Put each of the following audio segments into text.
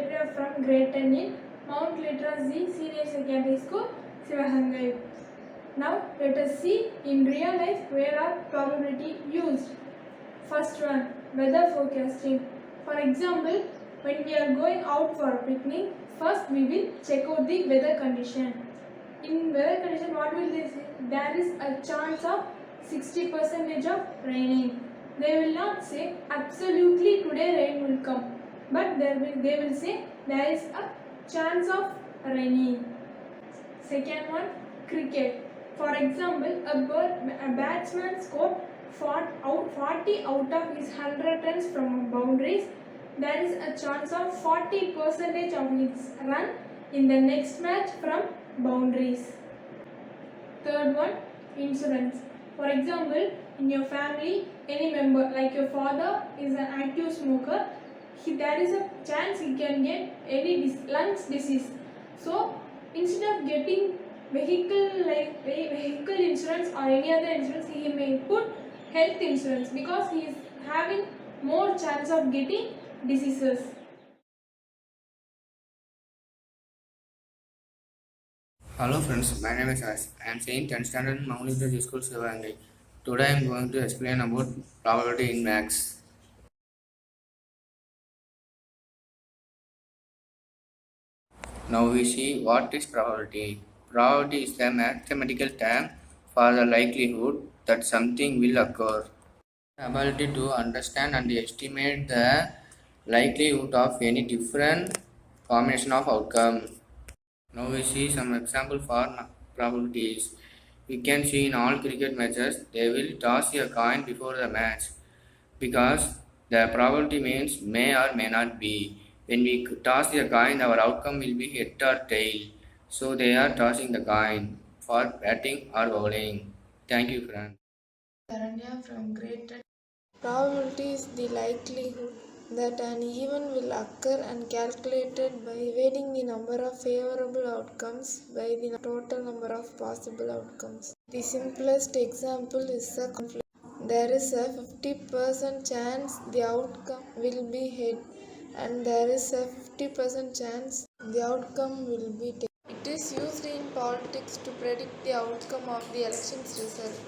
Deborah from grade 10 in Mount Literacy Senior Secondary School, Sivagangai. Now let us see in real life where are probability used. First one, weather forecasting. For example, when we are going out for a picnic, first we will check out the weather condition. In weather condition, what will they say? There is a chance of 60% of raining. They will not say absolutely today rain will come, but they will say there is a chance of raining. Second one, cricket. For example, a batsman scored 40 out of his 100 runs from boundaries. There is a chance of 40% of his run in the next match from boundaries. Third one, insurance. For example, in your family, any member like your father is an active smoker, there is a chance he can get any lungs disease. So instead of getting vehicle insurance or any other insurance, he may put health insurance because he is having more chance of getting diseases. Hello friends, my name is Ash. I am saying 10th standard in Mount Literacy School, Sivagangai. Today I am going to explain about probability in maths. Now we see what is probability. Probability is the mathematical term for the likelihood that something will occur. The ability to understand and estimate the likelihood of any different combination of outcome. Now we see some example for probabilities. We can see in all cricket matches they will toss a coin before the match because the probability means may or may not be. When we toss the coin, our outcome will be head or tail. So they are tossing the coin for batting or bowling. Thank you, friend. Taranya from grade 10. Probability is the likelihood that an event will occur and calculated by dividing the number of favorable outcomes by the total number of possible outcomes. The simplest example is a conflict. There is a 50% chance the outcome will be head and there is a 50% chance the outcome will be tail. It is used in politics to predict the outcome of the election's result.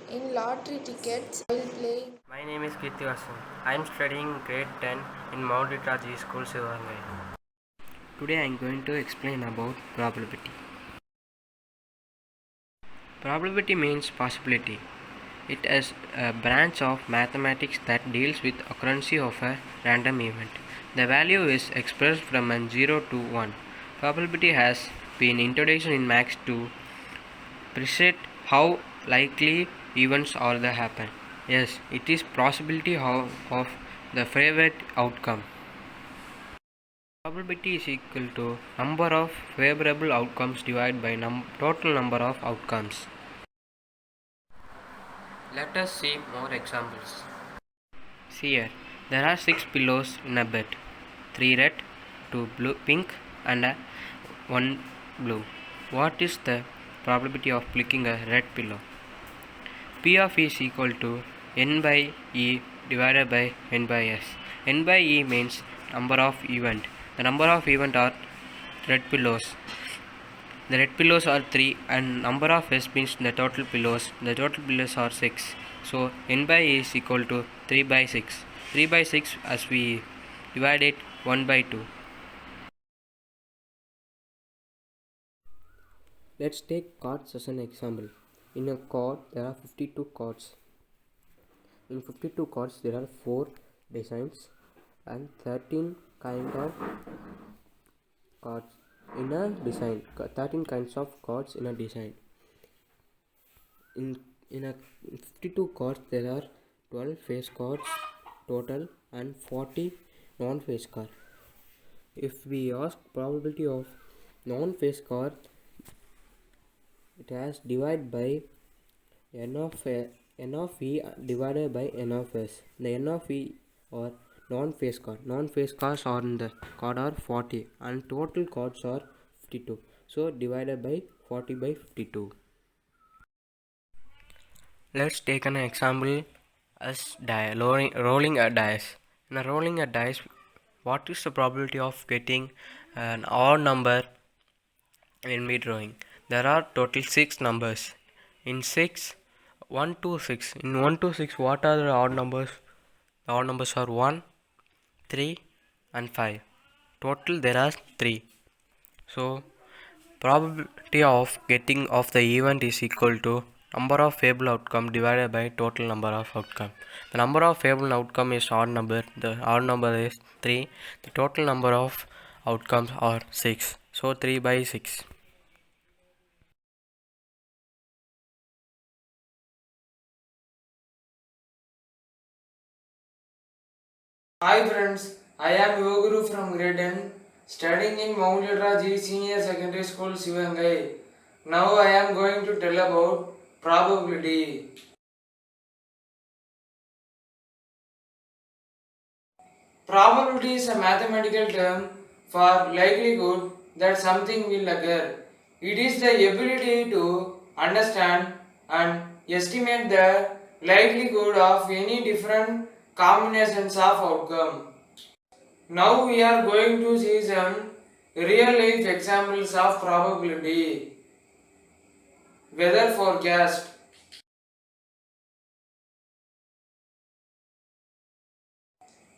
In lottery tickets while playing. My name is Kirti Vasan. I am studying grade 10 in Mount Literacy School, Sivagangai. Today I am going to explain about probability. Probability means possibility. It is a branch of mathematics that deals with occurrence of a random event. The value is expressed from 0 to 1. Probability has been introduced in maths to predict how likely events are to happen. Yes, it is possibility of the favorite outcome. Probability is equal to number of favorable outcomes divided by total number of outcomes. Let us see more examples. See here, there are 6 pillows in a bed, 3 red, 2 blue, pink and 1 blue. What is the probability of picking a red pillow? P of E is equal to N by E divided by N by S. N by E means number of event. The number of event are red pillows. The red pillows are 3 and number of S means the total pillows. The total pillows are 6. So N by E is equal to 3 by 6. 3 by 6 as we divide it 1 by 2. Let's take cards as an example. In a card there are 52 cards. In 52 cards there are 4 designs and 13 kind of cards in a design. 13 kinds of cards in a design. In a 52 cards there are 12 face cards total and 40 non-face cards. If we ask probability of non-face card, it has divided by n of E divided by n of S. The n of E or non-face card. Non-face cards on the card are 40 and total cards are 52. So divided by 40 by 52. Let's take an example as rolling a dice. In rolling a dice, What is the probability of getting an odd number when we drawing? There are total 6 numbers. In 6, 1 to 6. In 1 to 6, what are the odd numbers? The odd numbers are 1, 3 and 5. Total there are 3. So probability of getting of the event is equal to number of favorable outcome divided by total number of outcome. The number of favorable outcome is odd number. The odd number is 3. The total number of outcomes are 6. So 3 by 6. Hi friends, I am Yoguru from grade 10, studying in Mount Literaji Senior Secondary School, Sivangai. Now I am going to tell about probability. Probability is a mathematical term for likelihood that something will occur. It is the ability to understand and estimate the likelihood of any different combinations of outcome. Now we are going to see some real life examples of probability. Weather forecast.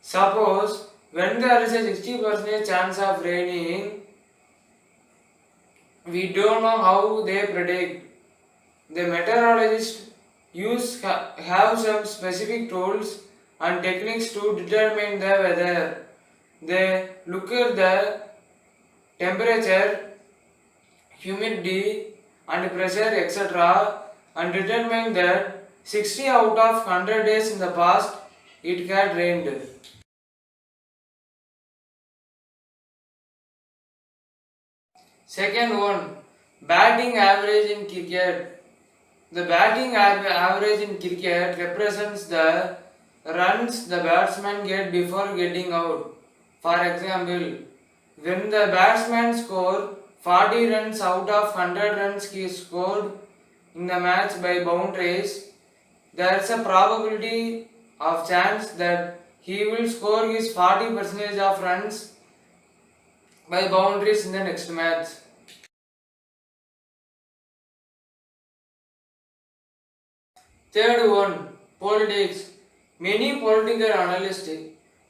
Suppose when there is a 60% chance of raining, we don't know how they predict. The meteorologists have some specific tools and techniques to determine the weather. They look at the temperature, humidity and pressure etc. and determine that 60 out of 100 days in the past it had rained. Second one, batting average in cricket. The batting average in cricket represents the runs the batsman get before getting out. For example, when the batsman score 40 runs out of 100 runs he scored in the match by boundaries, there is a probability of chance that he will score his 40% of runs by boundaries in the next match. Third one, politics. Many political analysts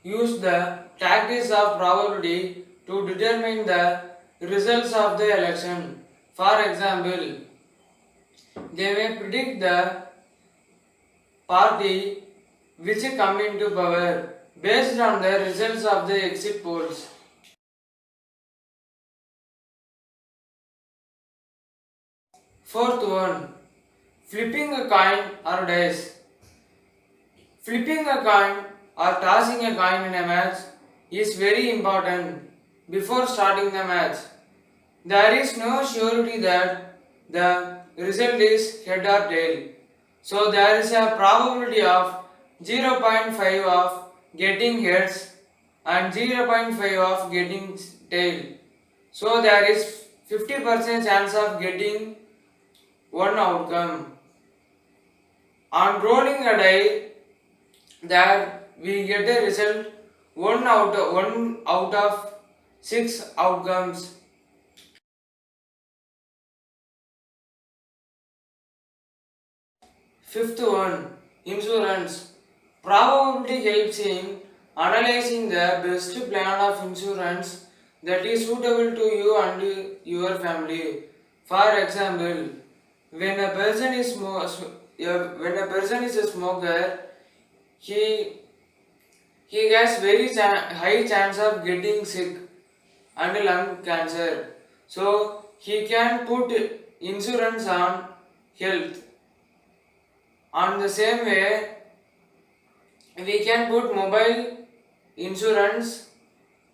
use the tactics of probability to determine the results of the election. For example, they may predict the party which come into power based on the results of the exit polls. Fourth one, flipping a coin or dice. Flipping a coin or tossing a coin in a match is very important before starting the match. There is no surety that the result is head or tail. So there is a probability of 0.5 of getting heads and 0.5 of getting tail. So there is 50% chance of getting one outcome. On rolling a die, that we get a result 1 out of 6 outcomes. Fifth one, insurance. Probability helps in analyzing the best plan of insurance that is suitable to you and your family. For example, when a person is a smoker, he has very high chance of getting sick and lung cancer. So he can put insurance on health. On the same way, we can put mobile insurance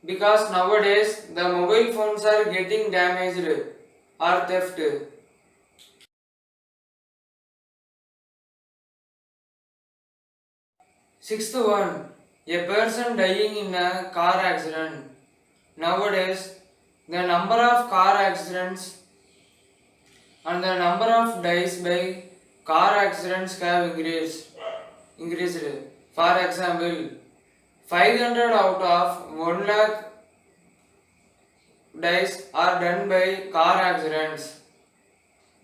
because nowadays the mobile phones are getting damaged or theft. Sixth one, a person dying in a car accident. Nowadays, the number of car accidents and the number of deaths by car accidents have increased. For example, 500 out of 1 lakh deaths are done by car accidents.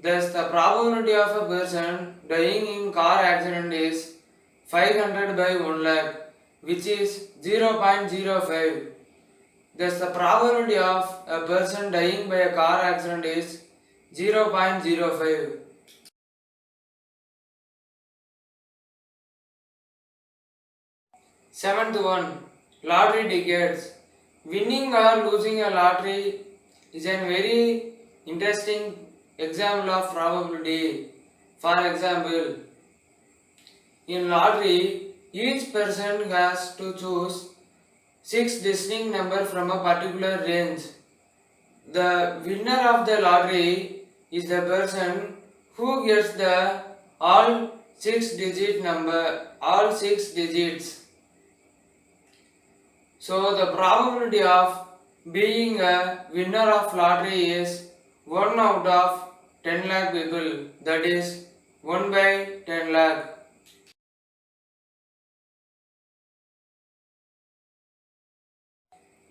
Thus, the probability of a person dying in car accident is 500 by 1 lakh, which is 0.05. Thus, the probability of a person dying by a car accident is 0.05. Seventh one, lottery tickets. Winning or losing a lottery is a very interesting example of probability. For example, in lottery, each person has to choose 6 distinct numbers from a particular range. The winner of the lottery is the person who gets the all 6 digits. So the probability of being a winner of lottery is 1 out of 10 lakh people, that is 1 by 10 lakh.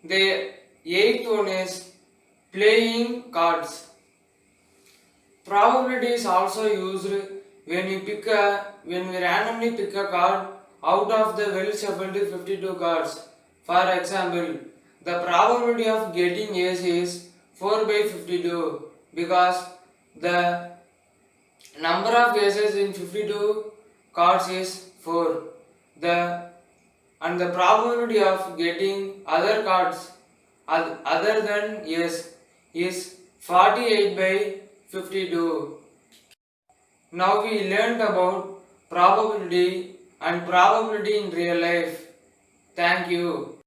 The eighth one is playing cards. Probability is also used when we randomly pick a card out of the well shuffled 52 cards. For example, the probability of getting ace is 4 by 52 because the number of aces in 52 cards is 4. And the probability of getting other cards other than ace is 48 by 52. Now we learned about probability and probability in real life. Thank you.